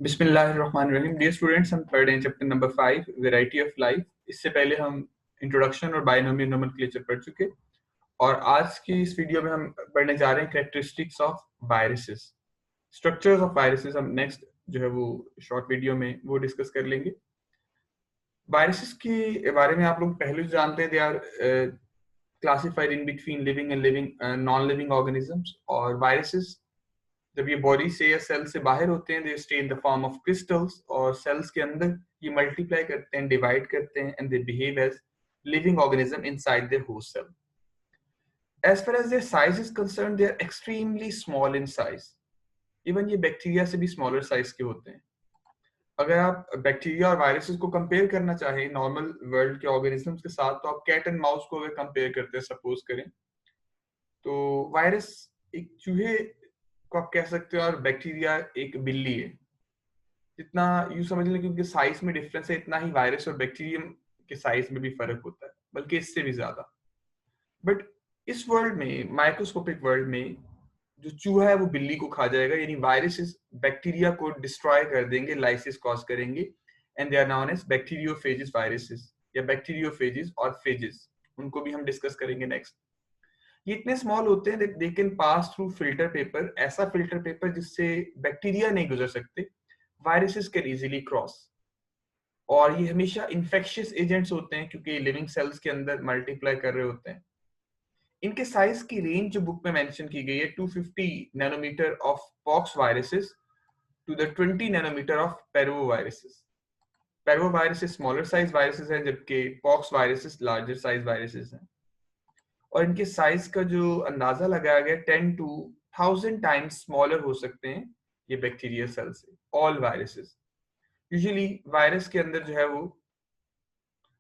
बिस्मिल्लाहिर्रहमानिर्रहीम। Dear students, हम पढ़ रहे हैं chapter number 5 variety of life. इससे पहले हम इंट्रोडक्शन और बायनोमियल नोमेनक्लेचर पढ़ चुके और आज की इस वीडियो में हम पढ़ने जा रहे हैं characteristics of viruses, structures of viruses. हम नेक्स्ट जो है वो शॉर्ट वीडियो में वो डिस्कस कर लेंगे। वायरसेस के बारे में आप लोग पहले जो जानते हैं, they are classified in between living and living non living organisms. और वायरसेस जब ये बॉडी से या सेल से बाहर होते हैं, they stay in the form of crystals, और सेल्स के अंदर ये मल्टीप्लाई करते हैं, डिवाइड करते हैं, and they behave as living organism inside their host cell. As far as their size is concerned, they are extremely small in size. Even ये bacteria से भी स्मॉलर साइज के होते हैं। अगर आप बैक्टीरिया और वायरसेस को कंपेयर करना चाहें नॉर्मल वर्ल्ड के ऑर्गेनिजम्स के साथ, तो आप कैट एंड माउस को अगर कंपेयर करते हैं सपोज करें, तो वायरस एक चूहे को आप कह सकते हो और बैक्टीरिया एक बिल्ली है। जितना यूं समझ लें कि उनके साइज में डिफरेंस है, इतना ही वायरस और बैक्टीरियम के साइज में भी फर्क होता है, बल्कि इससे भी ज्यादा। बट इस वर्ल्ड में, माइक्रोस्कोपिक वर्ल्ड में, जो चूहा है वो बिल्ली को खा जाएगा, यानी वायरसेस बैक्टीरिया को डिस्ट्रॉय कर देंगे, लाइसिस कॉज करेंगे, and they are known as bacteriophages viruses या बैक्टीरियोफेजिस और फेजिस। उनको भी हम डिस्कस करेंगे नेक्स्ट। ये इतने स्मॉल होते हैं that they can pass through filter paper, ऐसा फिल्टर पेपर जिससे बैक्टीरिया नहीं गुजर सकते, वायरसेस कैन इजीली क्रॉस। और ये हमेशा इन्फेक्शियस एजेंट्स होते हैं क्योंकि लिविंग सेल्स के अंदर मल्टीप्लाई कर रहे होते हैं। इनके साइज की रेंज जो बुक में मेंशन की गई है, 250 nanometre of pox viruses to the 20 nanometre of parvoviruses. Parvoviruses smaller size viruses हैं, जबकि pox viruses larger size viruses हैं। और इनके साइज का जो अंदाजा लगाया गया, 10 to 1000 टाइम्स स्मॉलर हो सकते हैं ये बैक्टीरिया सेल से। ऑल वायरसेस, यूजुअली वायरस के अंदर जो है वो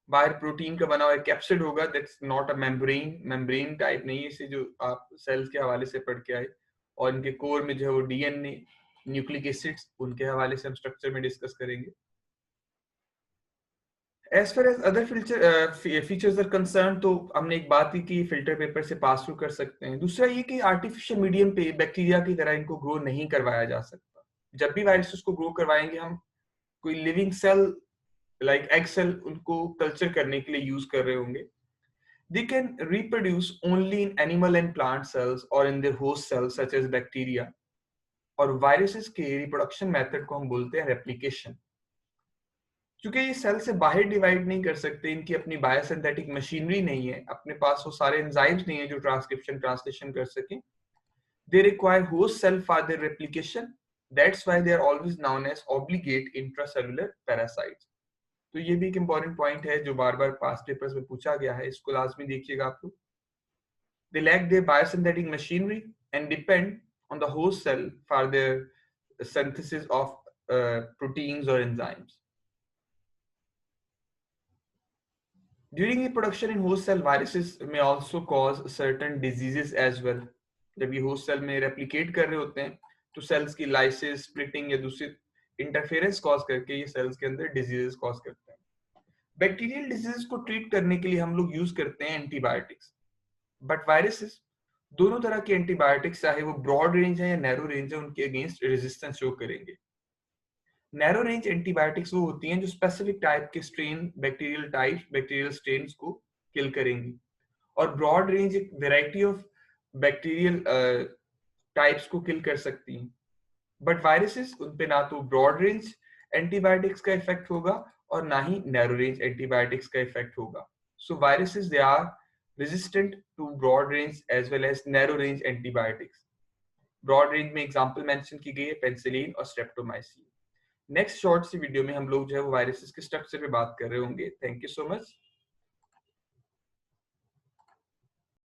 बाहर प्रोटीन का बना हुआ कैप्सिड होगा, that's not a membrane type नहीं है, इसे जो आप सेल्स के हवाले से पढ़ के आए। और इनके कोर में जो है वो डीएनए, न्यूक्लिक एसिड्स, उनके हवाले से हम स्ट्रक्चर में डिस्कस करेंगे। As far as other features are concerned, तो हमने एक बात की कि फिल्टर पेपर से पास थ्रू कर सकते हैं। दूसरा ये कि आर्टिफिशियल मीडियम पे बैक्टीरिया की तरह इनको ग्रो नहीं करवाया जा सकता। जब भी वायरसेस को ग्रो करवाएंगे हम, कोई living cell like egg cell उनको कल्चर करने के लिए यूज कर रहे होंगे। They can reproduce only in animal and plant cells or in their host cells such as bacteria. और वायरसेस के रिप्रोडक्शन मेथड को हम बोलते हैं रेप्लिकेशन। क्योंकि ये सेल से बाहर डिवाइड नहीं कर सकते, इनकी अपनी बायोसिंथेटिक मशीनरी नहीं है, अपने पास वो सारे एंजाइम्स नहीं है जो ट्रांसक्रिप्शन ट्रांसलेशन कर सके। They require host cell for their replication, that's why they are always known as obligate intracellular parasites. तो ये भी एक इंपॉर्टेंट पॉइंट है जो बार बार पास्ट पेपर्स में पूछा गया है, इसको लाजमी देखिएगा आप लोग। They lack their biosynthetic machinery and depend on the host cell for their synthesis of proteins और enzymes. During reproduction in host cell, viruses may also cause certain diseases as well. जब ये host cell में replicate कर रहे होते हैं, तो cells की lysis, splitting या दूसरी interference cause करके ये cells के अंदर diseases cause करते हैं। Bacterial diseases को treat करने के लिए हम लोग use करते हैं antibiotics, but viruses दोनों तरह के antibiotics, चाहे वो broad range है या narrow range है, उनके against resistance show करेंगे। नैरो रेंज एंटीबायोटिक्स वो होती हैं जो स्पेसिफिक टाइप के स्ट्रेन, बैक्टीरियल स्ट्रेन्स को किल करेंगी, और ब्रॉड रेंज एक वैरायटी ऑफ बैक्टीरियल टाइप्स को किल कर सकती हैं। बट वायरसेस, उन पे ना तो ब्रॉड रेंज एंटीबायोटिक्स का इफेक्ट होगा और ना ही नैरो रेंज एंटीबायोटिक्स का इफेक्ट होगा। So viruses, they are resistant to broad range as well as narrow range antibiotics. Broad range में एग्जांपल मेंशन की गई है पेनिसिलिन और स्ट्रेप्टोमाइसिन। नेक्स्ट शॉर्ट सी वीडियो में हम लोग जो है वो वायरसेस के स्ट्रक्चर पे बात कर रहे होंगे। Thank you so much.